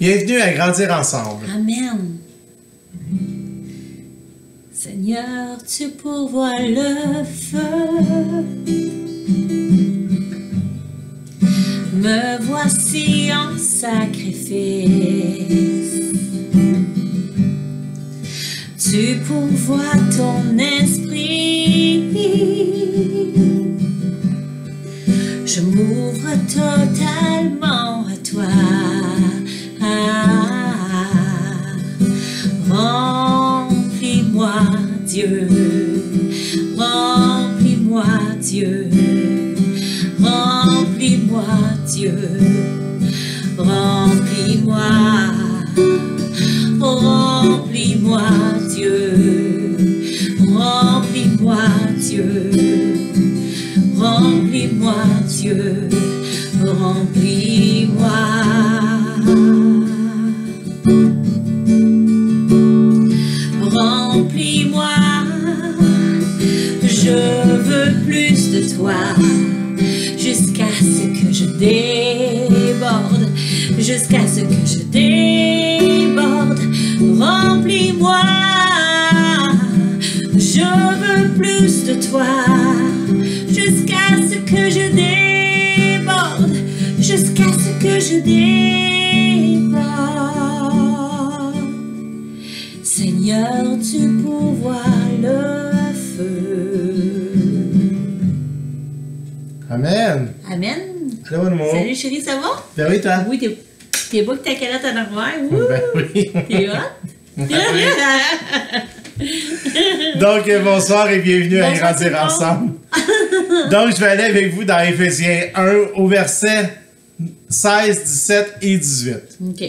Bienvenue à Grandir ensemble. Amen. Seigneur, tu pourvois le feu. Me voici en sacrifice. Tu pourvois ton esprit. Je m'ouvre totalement à toi. Remplis-moi, Dieu. Remplis-moi, Dieu. Remplis-moi, Dieu. Remplis-moi. Remplis-moi, Dieu. Remplis-moi, Dieu. Remplis-moi, Dieu. Remplis-moi. Remplis-moi. Je veux plus de toi. Jusqu'à ce que je déborde. Jusqu'à ce que je déborde. Remplis-moi. Je veux plus de toi. Jusqu'à ce que je déborde. Jusqu'à ce que je déborde. Seigneur, tu pourvois le feu. Amen. Amen. Allô, mon amour. Salut chérie, ça va? Ben oui, toi? Oui, t'es beau que ta calotte en arrière. Ben oui. T'es hot? Donc, bonsoir et bienvenue à Bonsoir Grandir tout le monde. ensemble. Donc, je vais aller avec vous dans Éphésiens 1 au verset 16, 17 et 18. OK.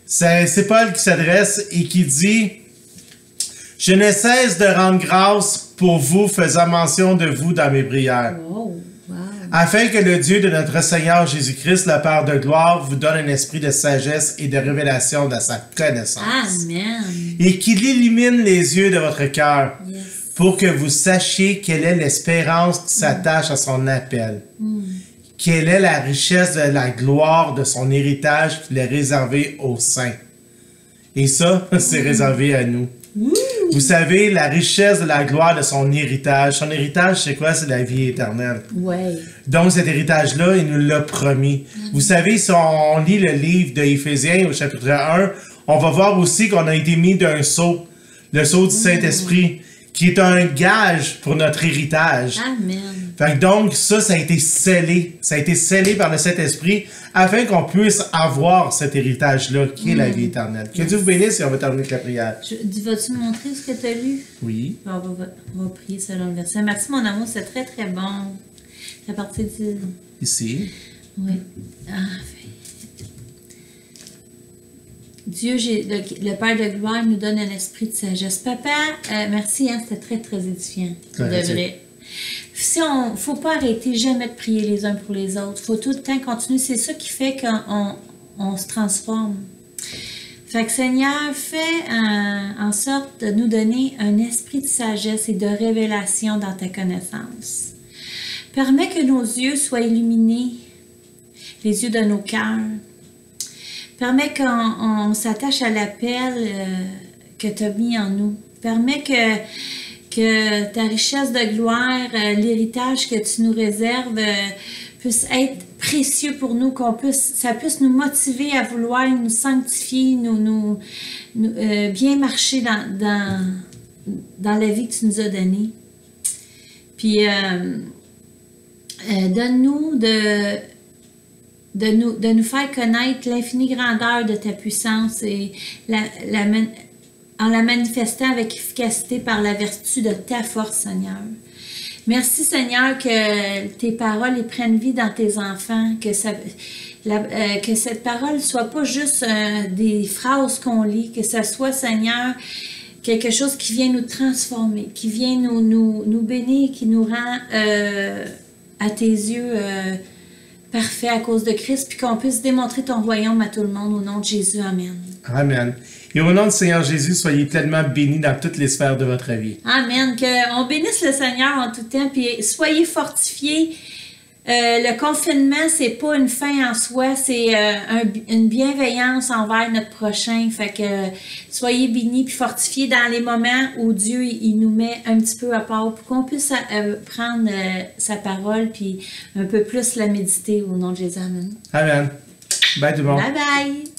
C'est Paul qui s'adresse et qui dit « Je ne cesse de rendre grâce pour vous, faisant mention de vous dans mes prières, Wow. Wow. afin que le Dieu de notre Seigneur Jésus-Christ, le Père de gloire, vous donne un esprit de sagesse et de révélation de sa connaissance, Amen. et qu'il illumine les yeux de votre cœur, Yes. pour que vous sachiez quelle est l'espérance qui s'attache à son appel. Quelle est la richesse de la gloire de son héritage qu'il est réservé aux saints. Et ça, c'est réservé à nous. Vous savez, la richesse de la gloire de son héritage. Son héritage, c'est quoi? C'est la vie éternelle. Ouais. Donc, cet héritage-là, il nous l'a promis. Vous savez, si on lit le livre de Éphésiens au chapitre 1, on va voir aussi qu'on a été mis d'un sceau, le sceau du Saint-Esprit, qui est un gage pour notre héritage. Amen. Fait que donc, ça a été scellé. Ça a été scellé par le Saint-Esprit afin qu'on puisse avoir cet héritage-là, qui est la vie éternelle. Que Dieu vous bénisse et on va terminer avec la prière. Vas-tu me montrer ce que tu as lu? Oui. On va prier selon le verset. Merci, mon amour, c'est très, très bon. C'est à partir de... Ici. Oui. Ah, Dieu, le Père de gloire, nous donne un esprit de sagesse. Papa, merci, hein, c'était très, très édifiant. Pour de vrai. Faut pas arrêter jamais de prier les uns pour les autres. Faut tout le temps continuer. C'est ça qui fait qu'on se transforme. Fait que Seigneur, fais en sorte de nous donner un esprit de sagesse et de révélation dans ta connaissance. Permets que nos yeux soient illuminés, les yeux de nos cœurs. Permets qu'on s'attache à l'appel que tu as mis en nous. Permets que ta richesse de gloire, l'héritage que tu nous réserves, puisse être précieux pour nous, ça puisse nous motiver à vouloir nous sanctifier, bien marcher dans la vie que tu nous as donnée. Puis, donne-nous de nous faire connaître l'infinie grandeur de ta puissance et en la manifestant avec efficacité par la vertu de ta force, Seigneur. Merci, Seigneur, que tes paroles y prennent vie dans tes enfants, que cette parole ne soit pas juste des phrases qu'on lit, que ce soit, Seigneur, quelque chose qui vient nous transformer, qui vient nous bénir, qui nous rend à tes yeux parfait à cause de Christ, puis qu'on puisse démontrer ton royaume à tout le monde, au nom de Jésus. Amen. Amen. Et au nom du Seigneur Jésus, soyez pleinement bénis dans toutes les sphères de votre vie. Amen. Qu'on bénisse le Seigneur en tout temps, puis soyez fortifiés Le confinement, c'est pas une fin en soi, c'est une bienveillance envers notre prochain. Fait que soyez bénis puis fortifiés dans les moments où Dieu il nous met un petit peu à part pour qu'on puisse prendre sa parole puis un peu plus la méditer au nom de Jésus. Amen. Amen. Bye tout le monde. Bye bye.